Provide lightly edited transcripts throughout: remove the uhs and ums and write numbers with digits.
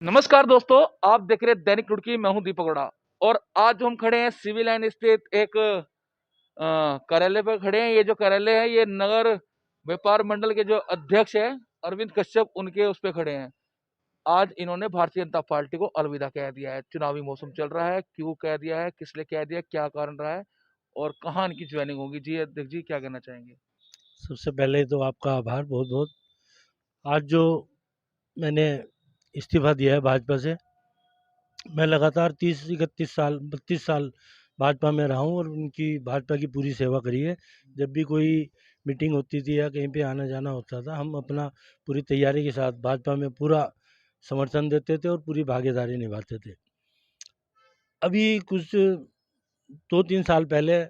नमस्कार दोस्तों, आप देख रहे हैं दैनिक रुड़की। मैं हूं दीपक हुडा और आज जो हम खड़े हैं सिविल लाइन स्थित एक कार्यालय पर खड़े हैं। ये जो कार्यालय है ये नगर व्यापार मंडल के जो अध्यक्ष है अरविंद कश्यप उनके उस पे खड़े हैं। आज इन्होंने भारतीय जनता पार्टी को अलविदा कह दिया है। चुनावी मौसम चल रहा है, क्यों कह दिया है, किस लिए कह दिया, क्या कारण रहा है और कहाँ इनकी ज्वाइनिंग होगी। जी अध्यक्ष जी, क्या कहना चाहेंगे? सबसे पहले तो आपका आभार बहुत बहुत। आज जो मैंने इस्तीफा दिया है भाजपा से, मैं लगातार 30-31 साल 32 साल भाजपा में रहा हूँ और उनकी भाजपा की पूरी सेवा करी है। जब भी कोई मीटिंग होती थी या कहीं पे आना जाना होता था, हम अपना पूरी तैयारी के साथ भाजपा में पूरा समर्थन देते थे और पूरी भागीदारी निभाते थे। अभी कुछ 2-3 साल पहले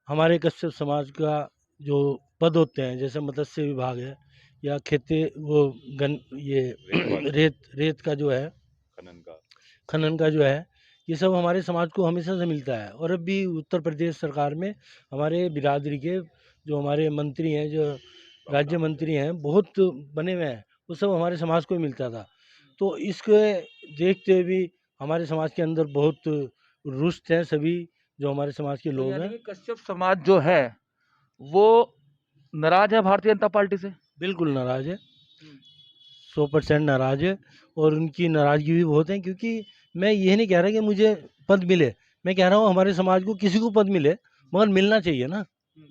हमारे कश्यप समाज का जो पद होते हैं, जैसे मत्स्य विभाग है या खेती वो गन ये रेत रेत का जो है, खनन का जो है, ये सब हमारे समाज को हमेशा से मिलता है। और अब भी उत्तर प्रदेश सरकार में हमारे बिरादरी के जो हमारे मंत्री हैं, जो राज्य मंत्री हैं, बहुत बने हुए हैं, वो सब हमारे समाज को ही मिलता था। तो इसके देखते हुए भी हमारे समाज के अंदर बहुत रुष्ट हैं सभी जो हमारे समाज के तो लोग यानी हैं। कि कश्यप समाज जो है वो नाराज है भारतीय जनता पार्टी से। बिल्कुल नाराज़ है, 100% नाराज़ है। और उनकी नाराज़गी भी बहुत है, क्योंकि मैं ये नहीं कह रहा कि मुझे पद मिले, मैं कह रहा हूँ हमारे समाज को किसी को पद मिले, मगर मिलना चाहिए ना।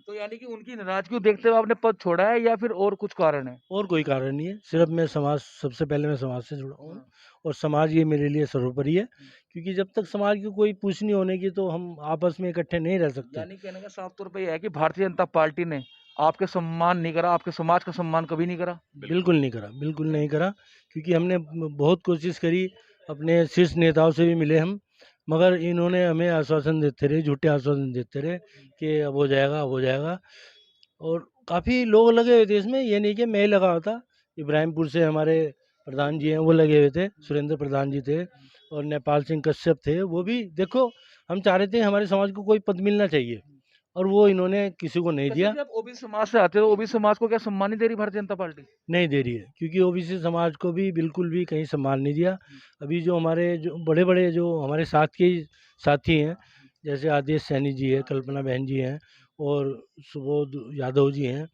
तो यानी कि उनकी नाराजगी को देखते हुए आपने पद छोड़ा है या फिर और कुछ कारण है? और कोई कारण नहीं है, सिर्फ मैं समाज, सबसे पहले मैं समाज से जुड़ा हूँ हाँ। और समाज ये मेरे लिए सर्वोपरि है। क्योंकि जब तक समाज की कोई पूछ नहीं होने की तो हम आपस में इकट्ठे नहीं रह सकते। यानी कहने का साफ तौर पे ये है कि भारतीय जनता पार्टी ने आपके सम्मान नहीं करा, आपके समाज का सम्मान कभी नहीं करा। बिल्कुल नहीं करा, बिल्कुल नहीं करा। क्योंकि हमने बहुत कोशिश करी, अपने शीर्ष नेताओं से भी मिले हम, मगर इन्होंने हमें आश्वासन देते रहे, झूठे आश्वासन देते रहे कि अब हो जाएगा, अब हो जाएगा। और काफ़ी लोग लगे हुए थे इसमें, ये नहीं कि मैं ही लगा हुआ था। इब्राहिमपुर से हमारे प्रधान जी हैं, वो लगे हुए थे, सुरेंद्र प्रधान जी थे, और नेपाल सिंह कश्यप थे। वो भी देखो, हम चाह रहे थे हमारे समाज को कोई पद मिलना चाहिए, और वो इन्होंने किसी को नहीं कश्यप दिया। जी, आप ओबीसी समाज से आते हो, ओबीसी समाज को क्या सम्मान नहीं दे रही भारतीय जनता पार्टी? नहीं दे रही है, क्योंकि ओबीसी समाज को भी बिल्कुल भी कहीं सम्मान नहीं दिया। अभी जो हमारे जो बड़े बड़े जो हमारे साथ के ही साथी हैं, जैसे आदेश सैनी जी है, कल्पना बहन जी हैं, और सुबोध यादव जी हैं,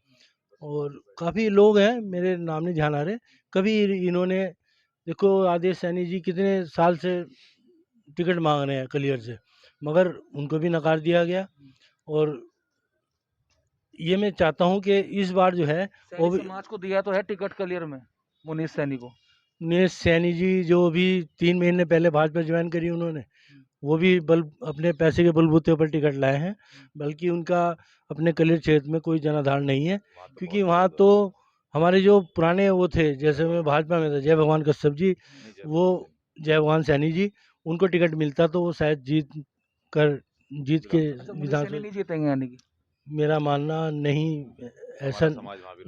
और काफ़ी लोग हैं, मेरे नाम नहीं ध्यान आ रहे। कभी इन्होंने, देखो आदेश सैनी जी कितने साल से टिकट मांग रहे हैं कलियर से, मगर उनको भी नकार दिया गया। और ये मैं चाहता हूँ कि इस बार जो है सैनी वो समाज को दिया तो है टिकट क्लियर में, मुनीष सैनी को। उमेश सैनी जी, जो अभी 3 महीने पहले भाजपा ज्वाइन करी उन्होंने, वो भी बल अपने पैसे के बलबूते पर टिकट लाए हैं। बल्कि उनका अपने कलियर क्षेत्र में कोई जनाधार नहीं है, क्योंकि वहाँ तो हमारे जो पुराने वो थे, जैसे मैं भाजपा में था, जय भगवान कश्यप जी, वो जय भगवान सैनी जी, उनको टिकट मिलता तो वो शायद कर जीत के अच्छा, मुनीष सैनी विधानसभा। नहीं जीतेंगे यानी कि? मेरा मानना नहीं, ऐसा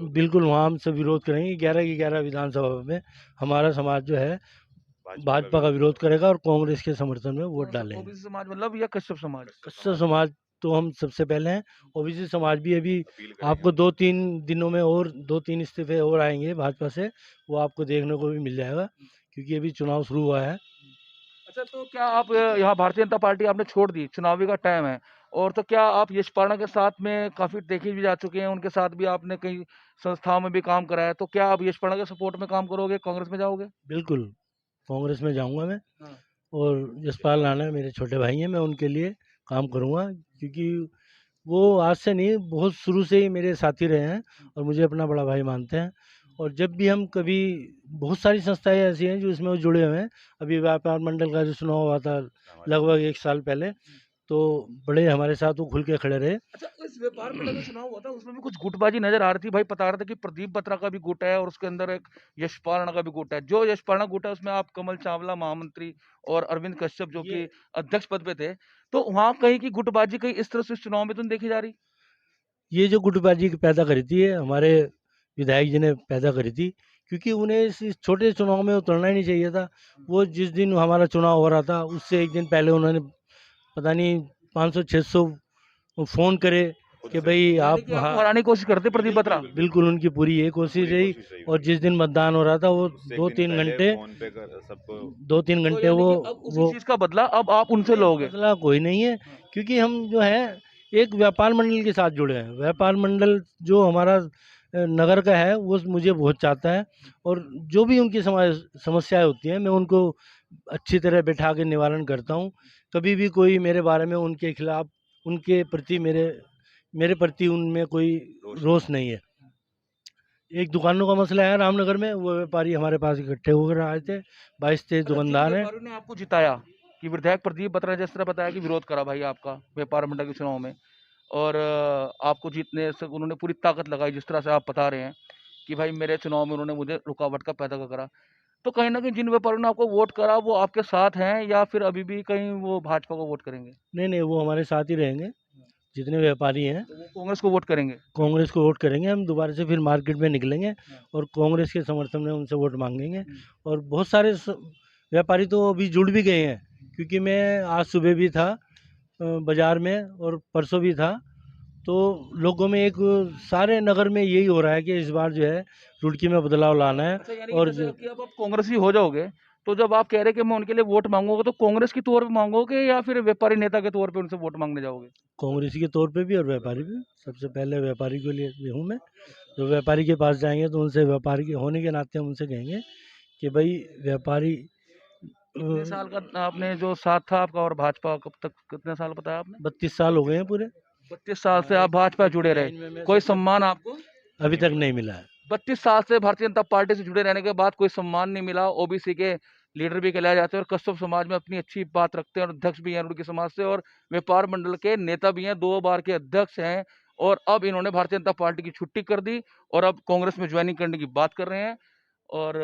बिल्कुल, वहाँ हम सब विरोध करेंगे। 11 की 11 विधानसभा में हमारा समाज जो है भाजपा का विरोध करेगा और कांग्रेस के समर्थन में वोट कौन सा डालेंगे। ओबीसी समाज मतलब या कश्यप समाज? कच्चा समाज तो हम सबसे पहले हैं। ओबीसी समाज भी अभी आपको 2-3 दिनों में और 2-3 इस्तीफे और आएंगे भाजपा से, वो आपको देखने को भी मिल जाएगा, क्योंकि अभी चुनाव शुरू हुआ है। अच्छा, तो क्या आप यहाँ भारतीय जनता पार्टी आपने छोड़ दी, चुनावी का टाइम है, और तो क्या आप यश पार्ना के साथ में काफी देखे भी जा चुके हैं, उनके साथ भी आपने कई संस्थाओं में भी काम करा है, तो क्या आप यश पार्ना के सपोर्ट में काम करोगे, कांग्रेस में जाओगे? बिल्कुल, कांग्रेस में जाऊंगा मैं। हाँ। और यशपाल राणा मेरे छोटे भाई हैं, मैं उनके लिए काम करूंगा, क्योंकि वो आज से नहीं, बहुत शुरू से ही मेरे साथी रहे हैं और मुझे अपना बड़ा भाई मानते हैं। और जब भी हम कभी, बहुत सारी संस्थाएं ऐसी हैं जो इसमें वो जुड़े हुए हैं। अभी व्यापार मंडल का जो चुनाव हुआ था लगभग 1 साल पहले, तो बड़े हमारे साथ वो खुल के खड़े रहे। अच्छा, इस व्यापार में जो चुनाव हुआ था उसमें भी कुछ गुटबाजी नजर आ रही थी भाई, बता रहे थे कि प्रदीप बत्रा का भी गुट है और उसके अंदर एक यशपाल राणा का भी गुट है। जो यशपाल राणा गुट है उसमें आप कमल चावला महामंत्री और अरविंद कश्यप जो ये कि अध्यक्ष पद पे थे, तो वहां कहीं की गुटबाजी कहीं इस तरह से इस चुनाव में तो नहीं देखी जा रही। ये जो गुटबाजी पैदा करी थी, ये हमारे विधायक जी ने पैदा करी थी, क्योंकि उन्हें इस छोटे चुनाव में उतरना ही नहीं चाहिए था। वो जिस दिन हमारा चुनाव हो रहा था उससे एक दिन पहले उन्होंने पता नहीं 500-600 फ़ोन करे कि भाई आप यानी कि आपको हराने की कोशिश करते प्रदीप बत्रा। बिल्कुल उनकी पूरी ये कोशिश रही। और जिस दिन मतदान हो रहा था वो दो तीन घंटे सबको 2-3 घंटे यानी वो कि अब उसी वो चीज का बदला अब आप उनसे लोगे। बदला कोई नहीं है, क्योंकि हम जो है एक व्यापार मंडल के साथ जुड़े हैं। व्यापार मंडल जो हमारा नगर का है वो मुझे बहुत चाहता है, और जो भी उनकी समस्याएं होती हैं मैं उनको अच्छी तरह बैठा के निवारण करता हूँ। कभी भी कोई मेरे बारे में उनके खिलाफ, उनके प्रति मेरे मेरे प्रति उनमें कोई रोष नहीं है। एक दुकानों का मसला है रामनगर में, वो व्यापारी हमारे पास इकट्ठे होकर आए थे, 22-23 अच्छा, जिन दुकानदार हैं। व्यापारियों ने आपको जिताया कि विधायक प्रदीप बत्रा जिस तरह बताया कि विरोध करा भाई आपका व्यापार मंडल के चुनाव में, और आपको जीतने से उन्होंने पूरी ताकत लगाई जिस तरह से आप बता रहे हैं कि भाई मेरे चुनाव में उन्होंने मुझे रुकावट का पैदा करा, तो कहीं ना कहीं जिन व्यापारियों ने आपको वोट करा वो आपके साथ हैं या फिर अभी भी कहीं वो भाजपा को वोट करेंगे? नहीं, वो हमारे साथ ही रहेंगे। जितने व्यापारी हैं तो वो कांग्रेस को वोट करेंगे। कांग्रेस को वोट करेंगे। हम दोबारा से फिर मार्केट में निकलेंगे और कांग्रेस के समर्थन में उनसे वोट मांगेंगे। और बहुत सारे व्यापारी तो अभी जुड़ भी गए हैं, क्योंकि मैं आज सुबह भी था बाज़ार में और परसों भी था। तो लोगों में एक, सारे नगर में यही हो रहा है कि इस बार जो है रुड़की में बदलाव लाना है। अच्छा, यानी कि और जैसे कि अब आप कांग्रेसी हो जाओगे तो जब आप कह रहे हैं कि मैं उनके लिए वोट मांगूंगा तो कांग्रेस के तौर पे मांगोगे या फिर व्यापारी नेता के तौर पे उनसे वोट मांगने जाओगे? कांग्रेसी के तौर पे भी और व्यापारी भी। सबसे पहले व्यापारी के लिए हूँ मैं। तो व्यापारी के पास जाएंगे तो उनसे, व्यापारी के होने के नाते हम उनसे कहेंगे कि भाई व्यापारी कितने साल का आपने जो साथ था आपका और भाजपा कब तक, कितने साल बताया आपने? 32 साल हो गए हैं पूरे। 32 साल से आप भाजपा जुड़े रहे, कोई सम्मान आपको अभी तक नहीं मिला है। 32 साल से भारतीय जनता पार्टी से जुड़े रहने के बाद कोई सम्मान नहीं मिला? ओबीसी के लीडर भी कहलाए जाते हैं और कश्यप समाज में अपनी अच्छी बात रखते हैं और अध्यक्ष भी हैं रुड़की समाज से, और व्यापार मंडल के नेता भी हैं, 2 बार के अध्यक्ष हैं, और अब इन्होंने भारतीय जनता पार्टी की छुट्टी कर दी और अब कांग्रेस में ज्वाइनिंग करने की बात कर रहे हैं। और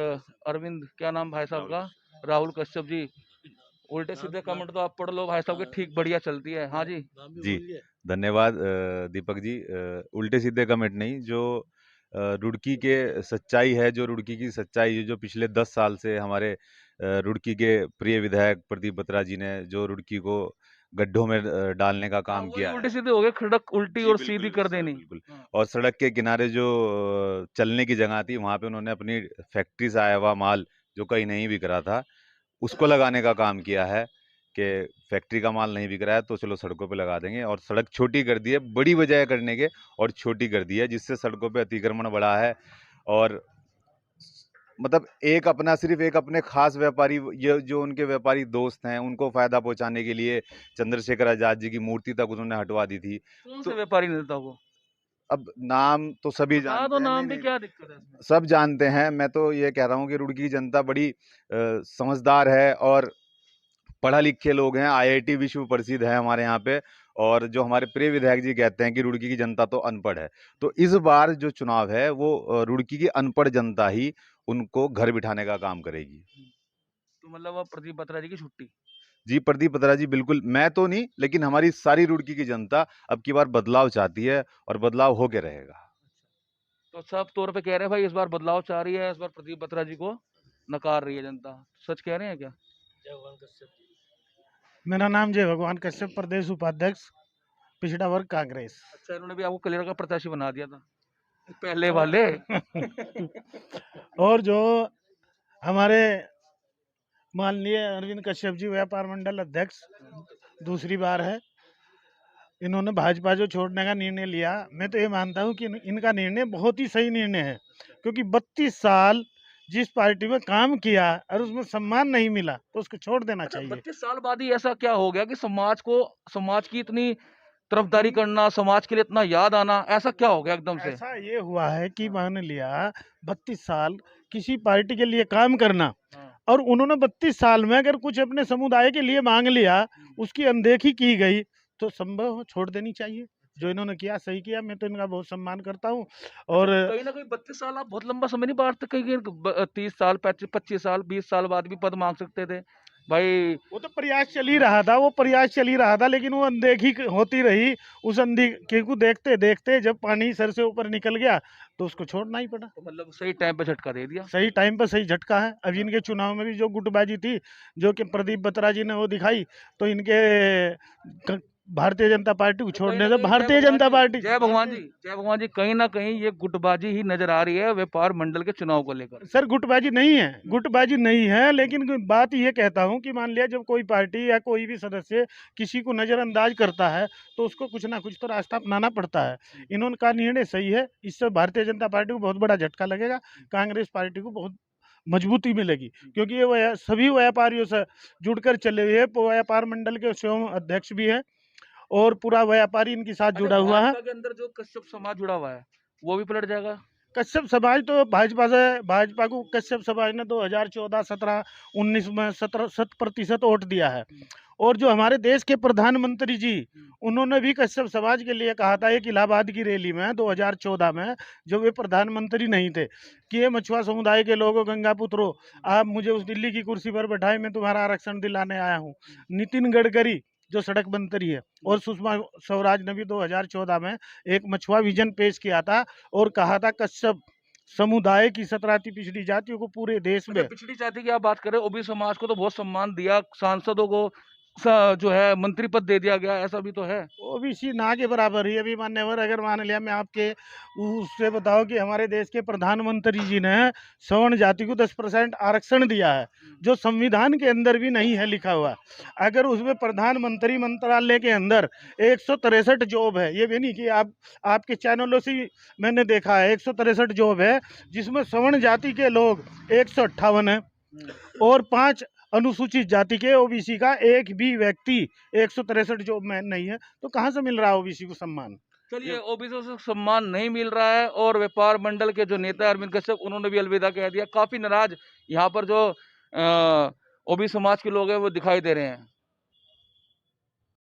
अरविंद, क्या नाम भाई साहब का, राहुल कश्यप जी, उल्टे सीधे कमेंट तो आप पढ़ लो भाई साहब के, ठीक बढ़िया चलती है। हाँ जी जी, धन्यवाद दीपक जी। उल्टे सीधे कमेंट नहीं, जो रुड़की के सच्चाई है, जो रुड़की की सच्चाई है, जो पिछले 10 साल से हमारे रुड़की के प्रिय विधायक प्रदीप बत्रा जी ने जो रुड़की को गड्ढों में डालने का काम किया है। उल्टे सीधे हो गए, खड़क उल्टी जी, और बिल्कुल, सीधी बिल्कुल कर सर, देनी। बिल्कुल। और सड़क के किनारे जो चलने की जगह थी, वहाँ पे उन्होंने अपनी फैक्ट्री से आया हुआ माल जो कहीं नहीं बिक रहा था, उसको लगाने का काम किया है कि फैक्ट्री का माल नहीं बिक रहा है तो चलो सड़कों पे लगा देंगे। और सड़क छोटी कर दी है, बड़ी बजाय करने के, और छोटी कर दी है, जिससे सड़कों पे अतिक्रमण बढ़ा है। और मतलब एक अपना, सिर्फ एक अपने खास व्यापारी, ये जो उनके व्यापारी दोस्त हैं, उनको फायदा पहुंचाने के लिए चंद्रशेखर आजाद जी की मूर्ति तक उन्होंने हटवा दी थी। कौन से व्यापारी नेता को? अब नाम तो सभी बता जानते दो हैं। नाम नहीं, भी, नहीं, क्या दिक्कत है इसमें? सब जानते हैं। मैं तो ये कह रहा हूँ कि रुड़की की जनता बड़ी समझदार है और पढ़ा लिखे लोग हैं। आईआईटी विश्व प्रसिद्ध है हमारे यहाँ पे। और जो हमारे प्रिय विधायक जी कहते हैं कि रुड़की की जनता तो अनपढ़ है, तो इस बार जो चुनाव है वो रुड़की की अनपढ़ जनता ही उनको घर बिठाने का काम करेगी। तो मतलब अब प्रदीप बत्रा जी की छुट्टी? जी, प्रदीप बत्रा जी बिल्कुल, मैं तो नहीं, लेकिन हमारी सारी रुड़की की जनता अब की बार बदलाव चाहती है और बदलाव होके रहेगा। तो सब तौर पे कह रहे हैं भाई इस बार बदलाव चाह रही है, इस बार प्रदीप बत्रा जी को नकार रही है जनता, सच कह रहे हैं क्या? मेरा नाम जय भगवान कश्यप, प्रदेश उपाध्यक्ष, पिछड़ा वर्ग कांग्रेस। अच्छा, इन्होंने भी आपको कलेरा का प्रत्याशी बना दिया था पहले वाले। और जो हमारे माननीय अरविंद कश्यप जी व्यापार मंडल अध्यक्ष दूसरी बार है, इन्होंने भाजपा जो छोड़ने का निर्णय लिया, मैं तो ये मानता हूँ कि इनका निर्णय बहुत ही सही निर्णय है, क्योंकि 32 साल जिस पार्टी में काम किया और उसमें सम्मान नहीं मिला तो उसको छोड़ देना चाहिए। 32 साल बाद ही ऐसा क्या हो गया कि समाज को, समाज की इतनी तरफदारी करना, समाज के लिए इतना याद आना, ऐसा क्या हो गया एकदम से? ऐसा ये हुआ है कि मान लिया 32 साल किसी पार्टी के लिए काम करना, और उन्होंने 32 साल में अगर कुछ अपने समुदाय के लिए मांग लिया, उसकी अनदेखी की गई, तो संभव हो छोड़ देनी चाहिए। जो इन्होंने किया सही किया, मैं तो इनका बहुत सम्मान करता हूँ। और कहीं ना कहीं 32 साल आप बहुत लंबा समय नहीं बांटते, कहीं 30 साल, 25 साल, 20 साल बाद भी पद मांग सकते थे भाई। वो तो प्रयास चल ही रहा था, वो प्रयास चल ही रहा था, लेकिन वो अनदेखी होती रही। उस अनदेखी को देखते देखते जब पानी सर से ऊपर निकल गया तो उसको छोड़ना ही पड़ा। तो मतलब सही टाइम पे झटका दे दिया। सही टाइम पर सही झटका है। अब इनके चुनाव में भी जो गुटबाजी थी, जो कि प्रदीप बत्रा जी ने वो दिखाई, तो इनके भारतीय जनता पार्टी को तो कहीं छोड़ने ना से कहीं भारतीय जनता पार्टी जय भगवान जी, जय भगवान जी, कहीं ना कहीं ये गुटबाजी ही नजर आ रही है व्यापार मंडल के चुनाव को लेकर। सर गुटबाजी नहीं है, गुटबाजी नहीं है, लेकिन बात ये कहता हूँ कि मान लिया जब कोई पार्टी या कोई भी सदस्य किसी को नज़रअंदाज करता है तो उसको कुछ ना कुछ तो रास्ता अपनाना पड़ता है। इन्होंने का निर्णय सही है, इससे भारतीय जनता पार्टी को बहुत बड़ा झटका लगेगा, कांग्रेस पार्टी को बहुत मजबूती मिलेगी, क्योंकि ये सभी व्यापारियों से जुड़कर चले हुए हैं। व्यापार मंडल के स्वयं अध्यक्ष भी है और पूरा व्यापारी इनके साथ जुड़ा हुआ है। भाजपा के अंदर जो कश्यप समाज जुड़ा हुआ है वो भी पलट जाएगा। कश्यप समाज तो भाजपा को कश्यप समाज ने 2014, 17, 19 में 17% वोट दिया है। और जो हमारे देश के प्रधानमंत्री जी, उन्होंने भी कश्यप समाज के लिए कहा था एक इलाहाबाद की रैली में 2014 में, जब वे प्रधानमंत्री नहीं थे, कि ये मछुआ समुदाय के लोगों, गंगा पुत्रों, आप मुझे उस दिल्ली की कुर्सी पर बैठाए, मैं तुम्हारा आरक्षण दिलाने आया हूँ। नितिन गडकरी जो सड़क मंत्री है और सुषमा स्वराज ने भी 2014 में एक मछुआ विजन पेश किया था और कहा था कश्यप समुदाय की 17 पिछड़ी जातियों को पूरे देश में। पिछड़ी जाति की आप बात करें, ओबीसी समाज को तो बहुत सम्मान दिया, सांसदों को जो है मंत्री पद दे दिया गया, ऐसा भी तो है। ओबीसी ना के बराबर ही अभी मान्यवर। अगर मान लिया मैं आपके उससे बताऊं कि हमारे देश के प्रधानमंत्री जी ने सवर्ण जाति को 10% आरक्षण दिया है, जो संविधान के अंदर भी नहीं है लिखा हुआ। अगर उसमें प्रधानमंत्री मंत्रालय के अंदर 163 जॉब है, ये भी नहीं कि आपके चैनलों से मैंने देखा है 163 जॉब है, जिसमें सवर्ण जाति के लोग 158 है और 5 अनुसूचित जाति के ओबीसी का एक भी व्यक्ति 163 जॉब में नहीं है, तो कहाँ से मिल रहा है ओबीसी को सम्मान? चलिए, ओबीसी को सम्मान नहीं मिल रहा है और व्यापार मंडल के जो नेता अरविंद कश्यप, उन्होंने भी अलविदा कह दिया। काफी नाराज यहाँ पर जो ओबीसी समाज के लोग हैं वो दिखाई दे रहे हैं।